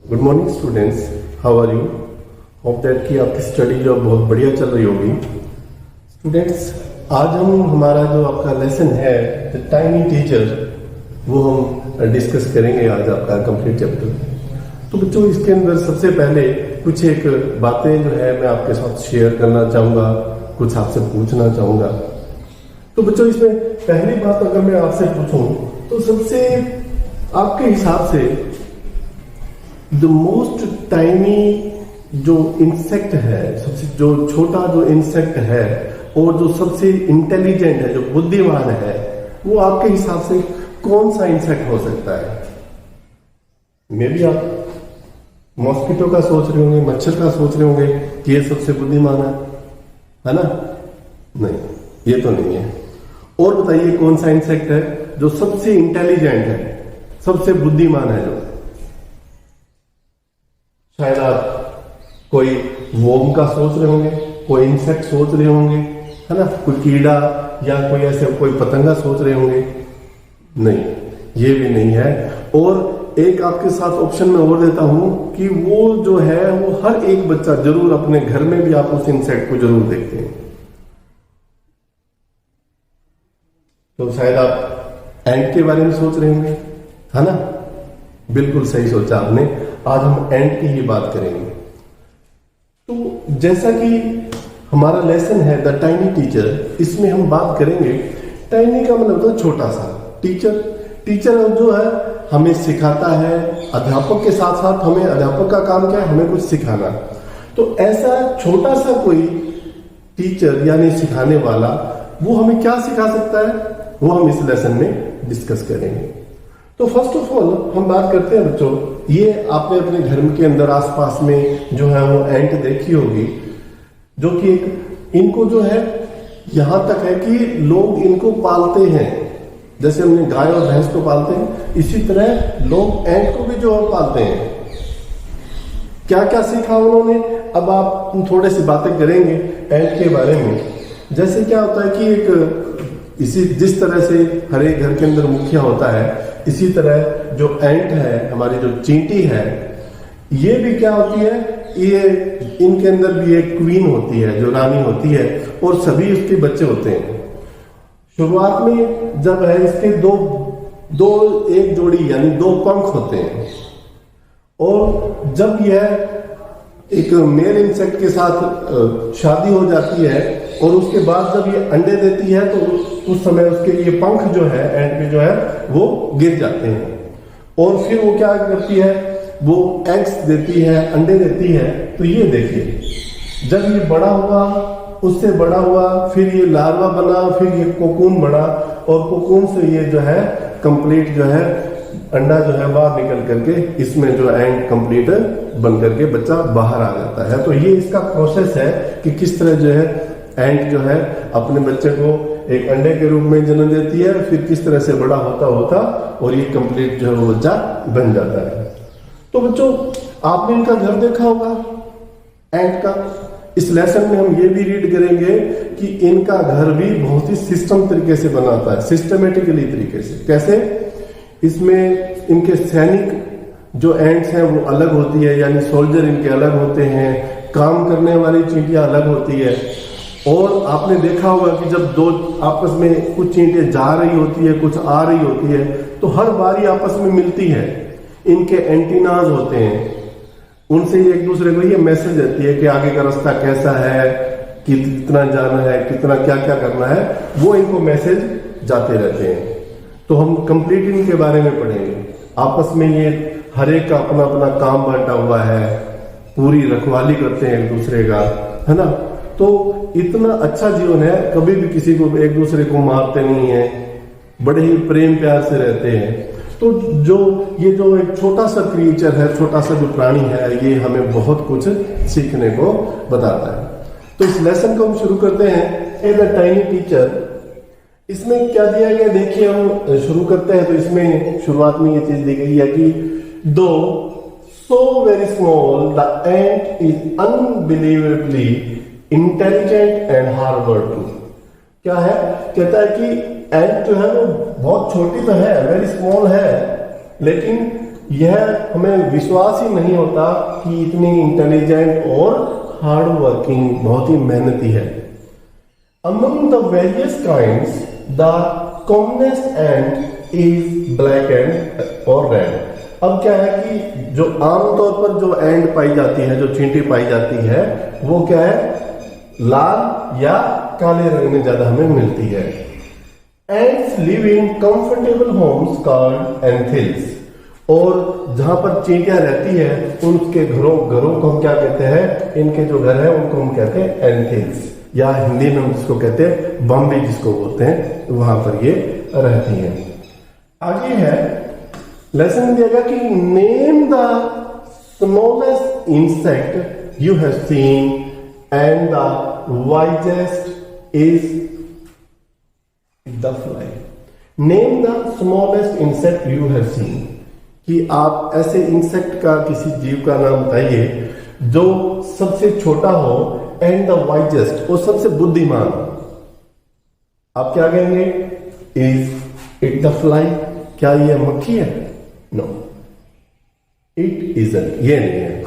Good morning students, how are you? Hope that कि आपकी study जो बहुत बढ़िया चल रही होगी। स्टूडेंट्स, आज हमारा जो आपका लेसन है द टाइनी टीचर, वो हम डिस्कस करेंगे आज आपका कंप्लीट चैप्टर। तो बच्चों, इसके अंदर सबसे पहले कुछ एक बातें जो है मैं आपके साथ शेयर करना चाहूँगा, कुछ आपसे पूछना चाहूँगा। तो बच्चों, इसमें पहली बात अगर मैं आपसे पूछूं तो सबसे आपके हिसाब से द मोस्ट टाइनी जो इंसेक्ट है, सबसे जो छोटा जो इंसेक्ट है और जो सबसे इंटेलिजेंट है, जो बुद्धिमान है, वो आपके हिसाब से कौन सा इंसेक्ट हो सकता है? मे बी आप मॉस्किटो का सोच रहे होंगे, मच्छर का सोच रहे होंगे कि ये सबसे बुद्धिमान है ना? नहीं, ये तो नहीं है। और बताइए कौन सा इंसेक्ट है जो सबसे इंटेलिजेंट है, सबसे बुद्धिमान है? जो शायद आप कोई वोम का सोच रहे होंगे, कोई इंसेक्ट सोच रहे होंगे, है ना? कोई कीड़ा या कोई ऐसे कोई पतंगा सोच रहे होंगे। नहीं, ये भी नहीं है। और एक आपके साथ ऑप्शन में और देता हूं कि वो जो है वो हर एक बच्चा जरूर अपने घर में भी आप उस इंसेक्ट को जरूर देखते हैं। तो शायद आप एंट के बारे में सोच रहे होंगे, है ना? बिल्कुल सही सोचा आपने। आज हम एंट की ही बात करेंगे। तो जैसा कि हमारा लेसन है द टाइनी टीचर, इसमें हम बात करेंगे। टाइनी का मतलब होता है छोटा सा। टीचर जो है हमें सिखाता है, अध्यापक के साथ साथ हमें, अध्यापक का काम क्या है? हमें कुछ सिखाना। तो ऐसा छोटा सा कोई टीचर यानी सिखाने वाला, वो हमें क्या सिखा सकता है, वो हम इस लेसन में डिस्कस करेंगे। तो फर्स्ट ऑफ ऑल हम बात करते हैं बच्चों, ये आपने अपने घर के अंदर आसपास में जो है वो एंट देखी होगी, जो कि इनको जो है यहां तक है कि लोग इनको पालते हैं। जैसे हमने गाय और भैंस को पालते हैं, इसी तरह लोग एंट को भी जो है पालते हैं। क्या क्या सीखा उन्होंने, अब आप थोड़ी सी बातें करेंगे एंट के बारे में। जैसे क्या होता है कि एक जिस तरह से हर एक घर के अंदर मुखिया होता है, इसी तरह जो एंट है, हमारी जो चींटी है, ये भी क्या होती है, ये इनके अंदर भी एक क्वीन होती है, जो रानी होती है, और सभी उसके बच्चे होते हैं। शुरुआत में जब है इसके एक जोड़ी यानी दो पंख होते हैं, और जब यह एक मेल इंसेक्ट के साथ शादी हो जाती है और उसके बाद जब ये अंडे देती है, तो उस समय उसके ये पंख जो है एंट के जो है वो गिर जाते हैं। और फिर वो क्या करती है, वो एग्स देती है, अंडे देती है। तो ये देखिए, जब ये बड़ा हुआ, उससे बड़ा हुआ, फिर ये लार्वा बना, फिर ये कोकून बना, और कोकून से ये जो है कंप्लीट जो है अंडा जो है बाहर निकल करके इसमें जो एंट कंप्लीट बन करके बच्चा बाहर आ जाता है। तो ये इसका प्रोसेस है कि किस तरह जो है एंट जो है अपने बच्चे को एक अंडे के रूप में जन्म देती है, फिर किस तरह से बड़ा होता होता और ये कंप्लीट जो है वो बच्चा बन जाता है। तो बच्चों, आपने इनका घर देखा होगा एंट का। इस लेसन में हम ये भी रीड करेंगे कि इनका घर भी बहुत ही सिस्टम तरीके से बनाता है, सिस्टमेटिकली तरीके से। कैसे? इसमें इनके सैनिक जो एंट्स हैं वो अलग होती है, यानी सोल्जर इनके अलग होते हैं, काम करने वाली चींटियां अलग होती है। और आपने देखा होगा कि जब दो आपस में कुछ चींटियां जा रही होती है, कुछ आ रही होती है, तो हर बारी आपस में मिलती है। इनके एंटीनाज होते हैं, उनसे एक दूसरे को ये मैसेज देती है कि आगे का रास्ता कैसा है, कितना जाना है, कितना क्या क्या करना है, वो इनको मैसेज जाते रहते हैं। तो हम कंप्लीट इनके बारे में पढ़ेंगे। आपस में ये हर एक का अपना अपना काम बांटा हुआ है, पूरी रखवाली करते हैं एक दूसरे का, है ना? तो इतना अच्छा जीवन है, कभी भी किसी को एक दूसरे को मारते नहीं है, बड़े ही प्रेम प्यार से रहते हैं। तो ये जो एक छोटा सा क्रिएचर है, छोटा सा जो प्राणी है, ये हमें बहुत कुछ सीखने को बताता है। तो इस लेसन को हम शुरू करते हैं, ए द टाइनी टीचर। इसमें क्या दिया गया, देखिए हम शुरू करते हैं। तो इसमें शुरुआत में ये चीज दी गई है कि दो so very small, the ant is unbelievably intelligent and hard working. क्या है? कहता है कि एंट जो है वो बहुत छोटी तो है, वेरी स्मॉल है, लेकिन यह हमें विश्वास ही नहीं होता कि इतनी इंटेलिजेंट और हार्ड वर्किंग, बहुत ही मेहनती है। Among the various kinds the commonest ant is black and और रेड। अब क्या है कि जो आमतौर पर जो एंड पाई जाती है, जो चींटी पाई जाती है, वो क्या है, लाल या काले रंग में ज्यादा हमें मिलती है। Ants live in comfortable homes called anthills. और जहां पर चींटियां रहती है उनके घरों को हम क्या कहते हैं, इनके जो घर है उनको हम कहते हैं एंथिल्स, या हिंदी में हम जिसको कहते हैं बम्बी जिसको बोलते हैं, वहां पर ये रहती है। आगे है लेसन दिया कि name the smallest insect you have seen and the wisest is the fly. Name the smallest insect you have seen, कि आप ऐसे इंसेक्ट का, किसी जीव का नाम बताइए जो सबसे छोटा हो, एंड द वाइजेस्ट, और सबसे बुद्धिमान। आप क्या कहेंगे, इज इट द फ्लाई, क्या ये मक्खी है? नो, इट इजंट, ये नहीं है।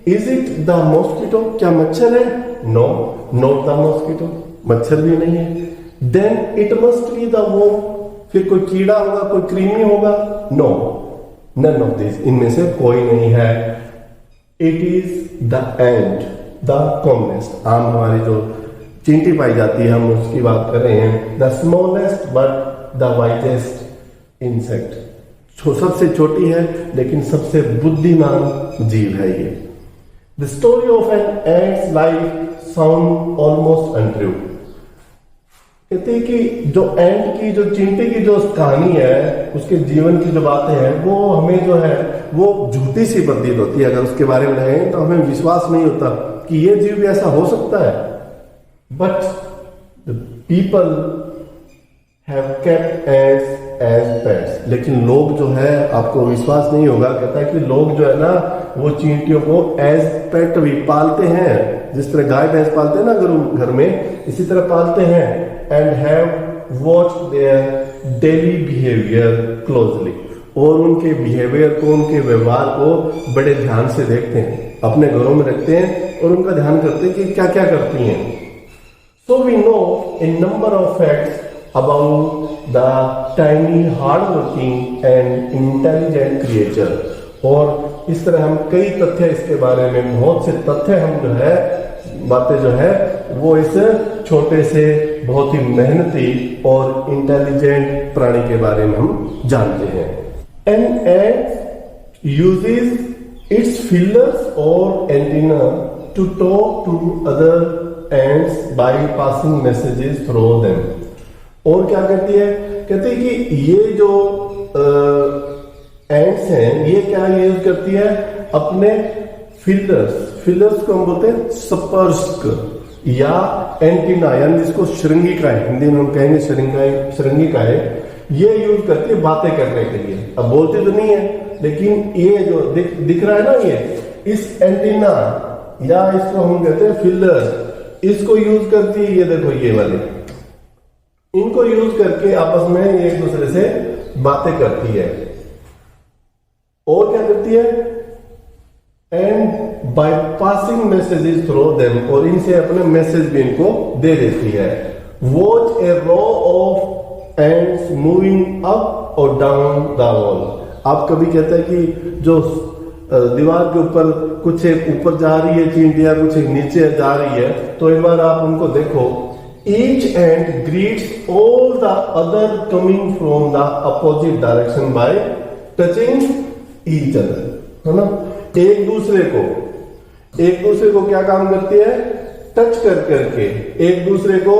इज इट द मॉस्किटो, क्या मच्छर है? नो, नॉट द मॉस्किटो, मच्छर भी नहीं है। Then it must be the worm, फिर कोई कीड़ा होगा, कोई कृमि होगा? नो, नन ऑफ दिस, इनमें से कोई नहीं है। It is the ant the commonest. आम हमारी जो चींटी पाई जाती है, हम उसकी बात कर रहे हैं। The smallest but the wisest insect, सबसे छोटी है लेकिन सबसे बुद्धिमान जीव है ये। The story of an ant's life sound almost untrue. कहते हैं कि जो एंट की, जो चींटी की जो कहानी है, उसके जीवन की जो बातें हैं, वो हमें जो है वो झूठी सी प्रतीत होती है। अगर उसके बारे में रहें तो हमें विश्वास नहीं होता कि ये जीव भी ऐसा हो सकता है। But the people have kept ants as pets. लेकिन लोग जो है, आपको विश्वास नहीं होगा, कहता है कि लोग जो है ना, वो चींटियों को एज पेट भी पालते हैं। जिस तरह गाय भैंस पालते हैं ना घर में, इसी तरह पालते हैं। And have watched their daily behaviour closely, और उनके बिहेवियर को, उनके व्यवहार को बड़े ध्यान से देखते हैं, अपने घरों में रखते हैं और उनका ध्यान करते हैं कि क्या क्या करती हैं। So we know a number of facts about the tiny hardworking and intelligent creature। और इस तरह हम कई तथ्य इसके बारे में, बहुत से तथ्य हम जो है, बातें जो है वो इस छोटे से बहुत ही मेहनती और इंटेलिजेंट प्राणी के बारे में हम जानते हैं। An ant uses its feelers or antenna to talk to other ants by passing messages through them। और क्या कहती है, कहती है कि ये जो एंट्स हैं, ये क्या यूज करती है, अपने फिलर्स को हम बोलते हैं स्पर्शक या एंटीना, यानी जिसको श्रृंगिकाएं, हिंदी में हम कहेंगे श्रृंगिकाएं, ये यूज करती है बातें करने के लिए। अब बोलती तो नहीं है, लेकिन ये जो दिख रहा है ना, ये इस एंटीना या इसको हम कहते हैं फिलर, इसको यूज करती है। ये देखो, ये वाले, इनको यूज करके आपस में एक दूसरे से बातें करती है। और क्या करती है, and by passing messages through them, और इनसे अपने मैसेज भी इनको दे देती है। Watch a row of ants moving up और डाउन द वॉल। आप कभी कहते हैं कि जो दीवार के ऊपर कुछ एक ऊपर जा रही है चींटियां, कुछ एक नीचे जा रही है, तो एक बार आप उनको देखो, each ant greets all the other coming from the opposite direction by touching each other, है ना। एक दूसरे को क्या काम करती है, टच करके, एक दूसरे को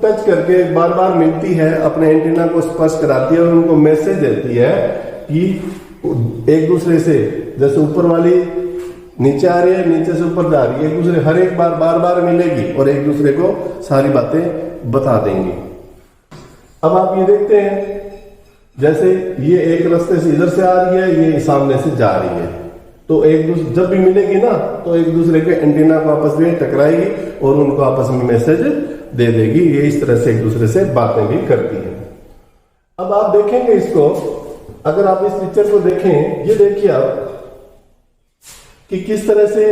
टच करके बार बार मिलती है, अपने एंटीना को स्पर्श कराती है और उनको मैसेज देती है कि एक दूसरे से, जैसे ऊपर वाली नीचे आ रही है, नीचे से ऊपर जा रही है, एक दूसरे हर एक बार मिलेगी और एक दूसरे को सारी बातें बता देंगी। अब आप ये देखते हैं, जैसे ये एक रास्ते से इधर से आ रही है, ये सामने से जा रही है, तो एक दूसरे जब भी मिलेगी ना, तो एक दूसरे के एंटीना को आपस में टकराएगी और उनको आपस में मैसेज दे देगी। ये इस तरह से एक दूसरे से बातें भी करती है। अब आप देखेंगे इसको अगर आप इस पिक्चर को देखें, ये देखिए आप कि किस तरह से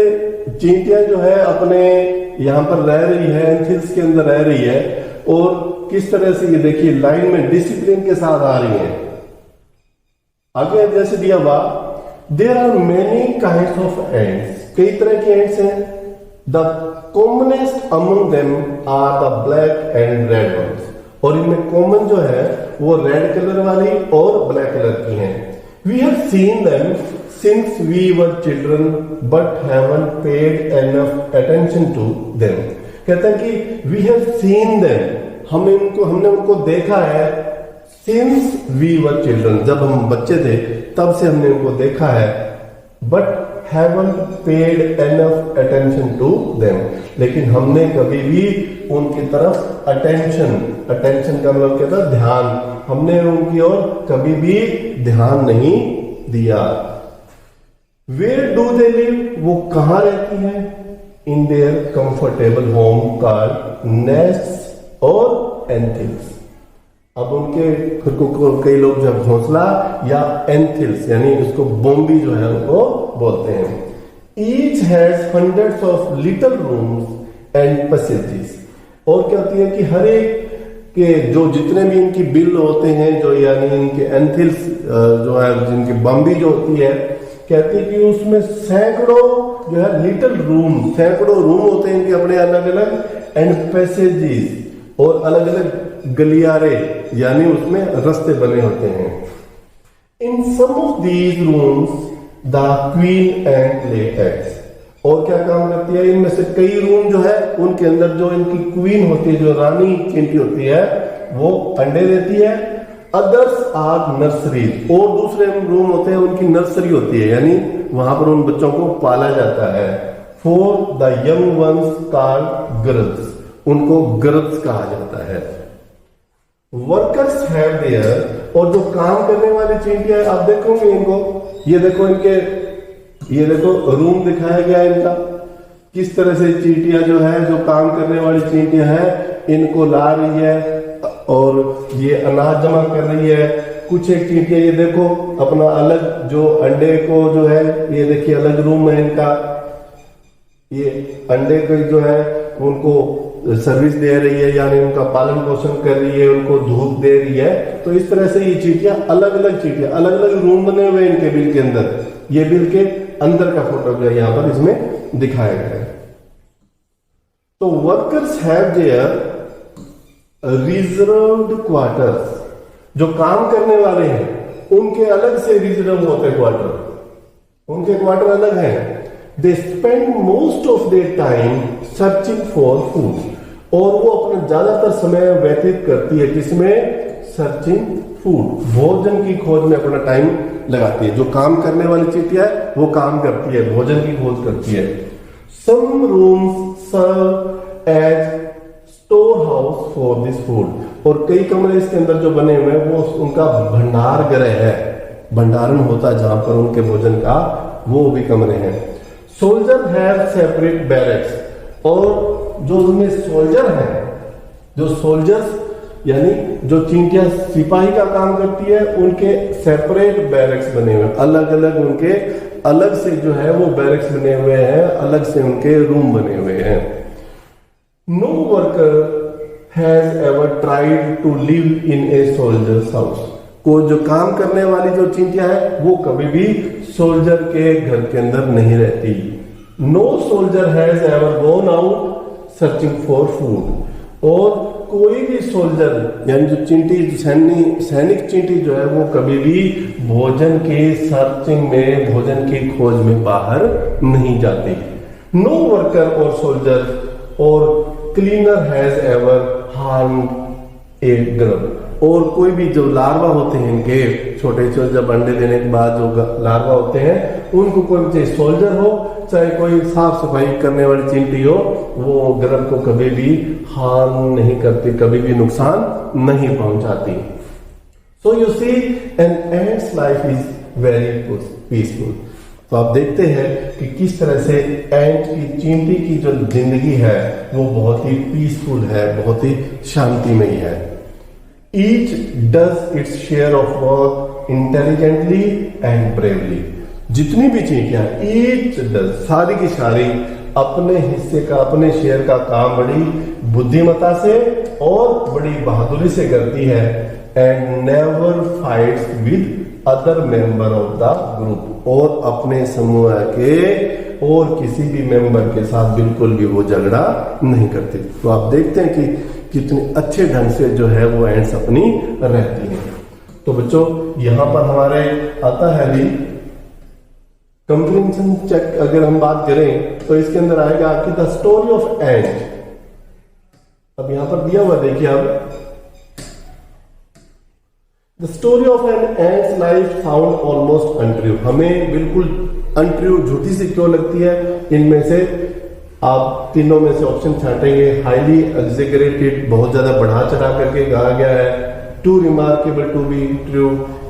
चींटियां जो है अपने यहां पर रह रही है, एंथिल्स के अंदर रह रही है, और किस तरह से ये देखिए लाइन में डिसिप्लिन के साथ आ रही है। आगे जैसे दिया हुआ, there are many kinds of ants, कई तरह के एंट्स हैं। The commonest among them are the black and red ones, और इनमें कॉमन जो है वो रेड कलर वाली और ब्लैक कलर की हैं। We have seen them since we were children but haven't paid enough attention to them. कहते हैं कि वी हैव सीन देम, हमने उनको देखा है, सिंस वी वर चिल्ड्रन, जब हम बच्चे थे तब से हमने उनको देखा है, but haven't paid enough attention to them, लेकिन हमने कभी भी उनकी तरफ अटेंशन का मतलब कहता है ध्यान, हमने उनकी ओर कभी भी ध्यान नहीं दिया। वेयर डू दे लिव, वो कहां रहती है? In their comfortable home called nest और एंथिल्स। अब उनके खुद को कई लोग जब घोंसला या एंथिल्स यानी उसको बोम्बी जो है उनको बोलते हैं। Each has hundreds of little rooms and passages, और क्या होती है कि हर एक के जो जितने भी इनकी बिल होते हैं, जो यानी इनके एंथिल्स जो है, जिनकी बॉम्बी जो होती है, कहती है कि उसमें सैकड़ों जो है लिटिल रूम, सैकड़ों रूम होते हैं इनके अपने अलग अलग, एंड पैसेजेस, और अलग अलग गलियारे यानी उसमें रास्ते बने होते हैं। In some of these rooms the queen ant lay eggs, और क्या काम करती है? इनमें से कई रूम जो है उनके अंदर जो इनकी क्वीन होती है, जो रानी चींटी होती है, वो अंडे देती है। अदर्स आर नर्सरीज, और दूसरे रूम होते हैं उनकी नर्सरी होती है, यानी वहां पर उन बच्चों को पाला जाता है। For the young ones called girls, उनको गर्ल्स कहा जाता है। वर्कर्स हैव देयर, और जो काम करने वाली चींटियां, आप देखोगे इनको, ये देखो इनके, ये देखो रूम दिखाया गया है इनका, किस तरह से चींटियां जो है, जो काम करने वाली चींटियां हैं, इनको ला रही है और ये अनाज जमा कर रही है। कुछ एक चींटियां ये देखो अपना अलग जो अंडे को जो है, ये देखिए अलग रूम है इनका, ये अंडे को जो है उनको सर्विस दे रही है, यानी उनका पालन पोषण कर रही है, उनको धूप दे रही है। तो इस तरह से ये चींटियां अलग अलग रूम बने हुए हैं इनके बिल के अंदर। ये बिल के अंदर का फोटो जो यहां पर इसमें दिखाया गया है। तो workers have their reserved quarters, जो काम करने वाले हैं उनके अलग से रिजर्व होते हैं क्वार्टर, उनके क्वार्टर अलग हैं। They spend most of their time searching for food, और वो अपना ज्यादातर समय व्यतीत करती है किसमें? सर्चिंग फूड, भोजन की खोज में अपना टाइम लगाती है। जो काम करने वाली चींटियां है वो काम करती है, भोजन की खोज करती है। Some rooms serve as storehouse for this food, और कई कमरे इसके अंदर जो बने हुए हैं वो उनका भंडार गृह है, भंडारण होता है जहां पर उनके भोजन का, वो भी कमरे हैं। सोल्जर हैव सेपरेट बैरक्स, और जो उनमें सोल्जर हैं, जो सोल्जर्स यानी जो चींटियां सिपाही का काम करती है, उनके सेपरेट बैरक्स बने हुए हैं, अलग अलग उनके अलग से जो है वो बैरक्स बने हुए हैं, अलग से उनके रूम बने हुए हैं। No worker has ever tried to live in a soldier's house, को जो काम करने वाली जो चींटियां हैं वो कभी भी सोल्जर के घर के अंदर नहीं रहती। No soldier has ever gone out searching for food, और कोई भी सोल्जर यानी जो चींटी, सैनिक चींटी जो है वो कभी भी भोजन के सर्चिंग में, भोजन की खोज में बाहर नहीं जाती। नो वर्कर और सोल्जर और cleaner has ever harmed A grub, और कोई भी जो लार्वा होते हैं इनके छोटे छोटे, जब अंडे देने के बाद जो लार्वा होते हैं उनको, कोई चाहे सोल्जर हो चाहे कोई साफ सफाई करने वाली चींटी हो, वो गर्भ को कभी भी हार्म नहीं करती, कभी भी नुकसान नहीं पहुंचाती। So you see an ant's life is very peaceful. तो आप देखते हैं कि किस तरह से एंट की, चींटी की जो जिंदगी है वो बहुत ही पीसफुल है, बहुत ही शांतिमयी है। Each does its share of work intelligently and bravely. जितनी भी चीजें ईच डज, सारी की सारी अपने हिस्से का, अपने शेयर का काम बड़ी बुद्धिमत्ता से और बड़ी बहादुरी से करती है। And never fights with other member of the group, और अपने समूह के और किसी भी मेंबर के साथ बिल्कुल भी वो झगड़ा नहीं करते। तो आप देखते हैं कि कितने अच्छे ढंग से जो है वो एंड्स अपनी रहती हैं। तो बच्चों यहां पर हमारे आता है भी कंप्रीहेंशन चेक। अगर हम बात करें तो इसके अंदर आएगा आपकी द स्टोरी ऑफ एंड। अब यहां पर दिया हुआ देखिए आप, the story of an ant's life sound almost untrue. हमें बिल्कुल अनट्रू, झूठी सी क्यों लगती है? इनमें से आप तीनों में से ऑप्शन छांटेंगे। हाईली एग्जेगरेटेड, बहुत ज्यादा बढ़ा चढ़ा करके कहा गया है। Too remarkable to be true,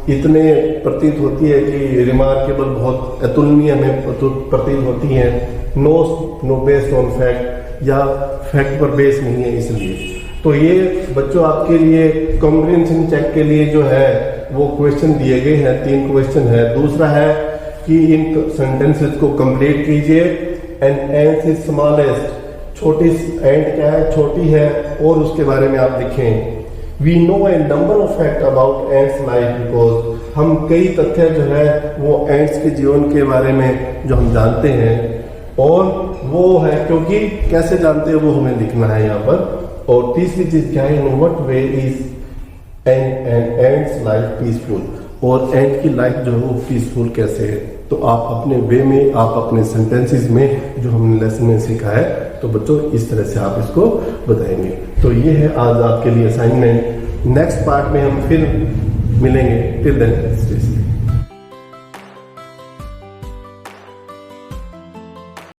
इतने प्रतीत होती है कि रिमार्केबल बहुत अतुलनीय हमें प्रतीत होती है। नो बेस्ड ऑन फैक्ट, या फैक्ट पर बेस नहीं है इसलिए। तो ये बच्चों आपके लिए कॉम्प्रिहेंशन चेक के लिए जो है वो क्वेश्चन दिए गए हैं। 3 क्वेश्चन है। दूसरा है कि इन सेंटेंसेस को कंप्लीट कीजिए। एन एंड इज स्मॉलेस्ट, छोटी एंड क्या है? छोटी है, और उसके बारे में आप लिखें। We know a number of fact about ant's life, because हम कई तथ्य जो है वो एंड्स के जीवन के बारे में जो हम जानते हैं, और वो है क्योंकि कैसे जानते हैं वो हमें लिखना है यहाँ पर। और तीसरी चीज क्या है? In what way is an ant's life peaceful, और एंड की लाइफ जो है वो पीसफुल कैसे है। तो आप अपने वे में, आप अपने सेंटेंसेस में जो हमने लेसन में सीखा है, तो बच्चों इस तरह से आप इसको बताएंगे। तो ये है आज आपके लिए असाइनमेंट। नेक्स्ट पार्ट में हम फिर मिलेंगे। Till then stay safe.